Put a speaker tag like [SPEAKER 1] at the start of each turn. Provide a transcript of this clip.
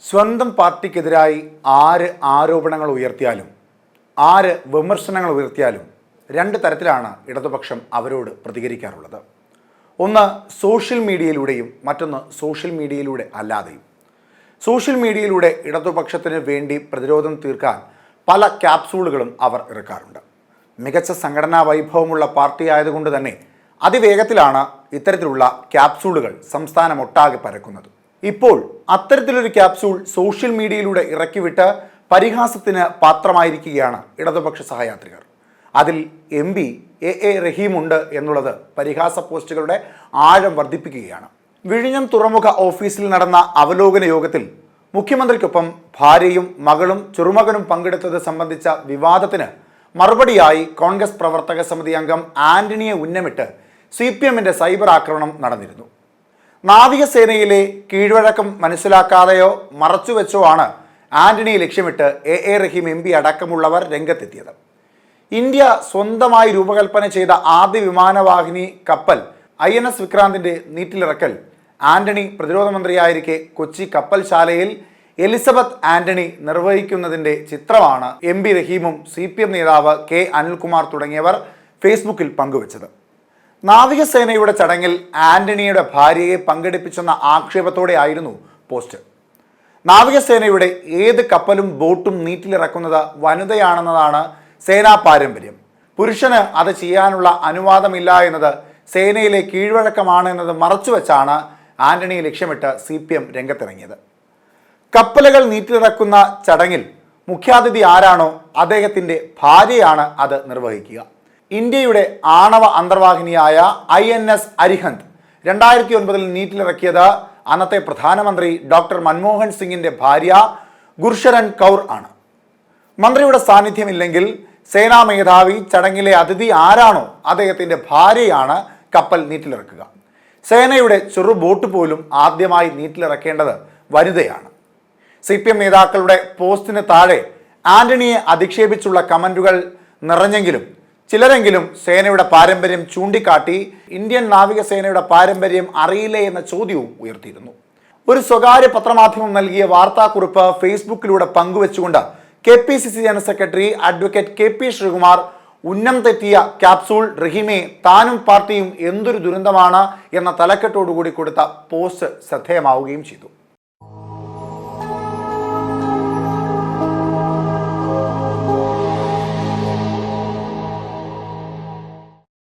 [SPEAKER 1] സ്വന്തം പാർട്ടിക്കെതിരായി ആര് ആരോപണങ്ങൾ ഉയർത്തിയാലും ആര് വിമർശനങ്ങൾ ഉയർത്തിയാലും രണ്ട് തരത്തിലാണ് ഇടതുപക്ഷം അവരോട് പ്രതികരിക്കാറുള്ളത്. ഒന്ന് സോഷ്യൽ മീഡിയയിലൂടെയും മറ്റൊന്ന് സോഷ്യൽ മീഡിയയിലൂടെ അല്ലാതെയും. സോഷ്യൽ മീഡിയയിലൂടെ ഇടതുപക്ഷത്തിന് വേണ്ടി പ്രതിരോധം തീർക്കാൻ പല ക്യാപ്സൂളുകളും അവർ ഇറക്കാറുണ്ട്. മികച്ച സംഘടനാ വൈഭവമുള്ള പാർട്ടി ആയതുകൊണ്ട് തന്നെ അതിവേഗത്തിലാണ് ഇത്തരത്തിലുള്ള ക്യാപ്സൂളുകൾ സംസ്ഥാനമൊട്ടാകെ പരക്കുന്നത്. ഇപ്പോൾ അത്തരത്തിലൊരു ക്യാപ്സൂൾ സോഷ്യൽ മീഡിയയിലൂടെ ഇറക്കിവിട്ട് പരിഹാസത്തിന് പാത്രമായിരിക്കുകയാണ് ഇടതുപക്ഷ സഹയാത്രികർ. അതിൽ MP A റഹീമുണ്ട് എന്നുള്ളത് പരിഹാസ പോസ്റ്റുകളുടെ ആഴം വർദ്ധിപ്പിക്കുകയാണ്. വിഴിഞ്ഞം തുറമുഖ ഓഫീസിൽ നടന്ന അവലോകന യോഗത്തിൽ മുഖ്യമന്ത്രിക്കൊപ്പം ഭാര്യയും മകളും ചെറുമകനും പങ്കെടുത്തത് സംബന്ധിച്ച വിവാദത്തിന് മറുപടിയായി കോൺഗ്രസ് പ്രവർത്തക സമിതി അംഗം ആന്റണിയെ ഉന്നമിട്ട് CPMന്റെ സൈബർ ആക്രമണം നടന്നിരുന്നു. നാവികസേനയിലെ കീഴ്വഴക്കം മനസ്സിലാക്കാതെയോ മറച്ചുവെച്ചോ ആണ് ആന്റണിയെ ലക്ഷ്യമിട്ട് A റഹീം MP അടക്കമുള്ളവർ രംഗത്തെത്തിയത്. ഇന്ത്യ സ്വന്തമായി രൂപകൽപ്പന ചെയ്ത ആദ്യ വിമാനവാഹിനി കപ്പൽ INS വിക്രാന്തിന്റെ നീറ്റിലിറക്കൽ ആന്റണി പ്രതിരോധ മന്ത്രിയായിരിക്കെ കൊച്ചി കപ്പൽശാലയിൽ എലിസബത്ത് ആന്റണി നിർവഹിക്കുന്നതിന്റെ ചിത്രമാണ് MP റഹീമും CPM നേതാവ് K അനിൽകുമാർ തുടങ്ങിയവർ ഫേസ്ബുക്കിൽ പങ്കുവച്ചത്. നാവികസേനയുടെ ചടങ്ങിൽ ആന്റണിയുടെ ഭാര്യയെ പങ്കെടുപ്പിച്ചെന്ന ആക്ഷേപത്തോടെ ആയിരുന്നു പോസ്റ്റ്. നാവികസേനയുടെ ഏത് കപ്പലും ബോട്ടും നീറ്റിലിറക്കുന്നത് വനിതയാണെന്നതാണ് സേനാ പാരമ്പര്യം. പുരുഷന് അത് ചെയ്യാനുള്ള അനുവാദമില്ല എന്നത് സേനയിലെ കീഴ്വഴക്കമാണ് എന്നത് മറച്ചുവെച്ചാണ് ആന്റണിയെ ലക്ഷ്യമിട്ട് CPM രംഗത്തിറങ്ങിയത്. കപ്പലുകൾ നീറ്റിലിറക്കുന്ന ചടങ്ങിൽ മുഖ്യാതിഥി ആരാണോ അദ്ദേഹത്തിൻ്റെ ഭാര്യയാണ് അത് നിർവഹിക്കുക. ഇന്ത്യയുടെ ആണവ അന്തർവാഹിനിയായ INS അരിഹന്ത് 2009 നീറ്റിലിറക്കിയത് അന്നത്തെ പ്രധാനമന്ത്രി ഡോക്ടർ മൻമോഹൻ സിംഗിന്റെ ഭാര്യ ഗുർഷരൻ കൗർ ആണ്. മന്ത്രിയുടെ സാന്നിധ്യമില്ലെങ്കിൽ സേനാ മേധാവി ചടങ്ങിലെ അതിഥി ആരാണോ അദ്ദേഹത്തിൻ്റെ ഭാര്യയാണ് കപ്പൽ നീറ്റിലിറക്കുക. സേനയുടെ ചെറു ബോട്ട് പോലും ആദ്യമായി നീറ്റിലിറക്കേണ്ടത് വനിതയാണ്. CPM നേതാക്കളുടെ പോസ്റ്റിന് താഴെ ആന്റണിയെ അധിക്ഷേപിച്ചുള്ള കമന്റുകൾ നിറഞ്ഞെങ്കിലും ചിലരെങ്കിലും സേനയുടെ പാരമ്പര്യം ചൂണ്ടിക്കാട്ടി ഇന്ത്യൻ നാവികസേനയുടെ പാരമ്പര്യം അറിയില്ലേ എന്ന ചോദ്യവും ഉയർത്തിയിരുന്നു. ഒരു സ്വകാര്യ പത്രമാധ്യമം നൽകിയ വാർത്താക്കുറിപ്പ് ഫേസ്ബുക്കിലൂടെ പങ്കുവെച്ചുകൊണ്ട് KPCC general secretary advocate KP Sreekumar ഉന്നം തെറ്റിയ ക്യാപ്സൂൾ റഹീമെ താനും പാർട്ടിയും എന്തൊരു ദുരന്തമാണ് എന്ന തലക്കെട്ടോടുകൂടി കൊടുത്ത പോസ്റ്റ് ശ്രദ്ധേയമാവുകയും ചെയ്തു.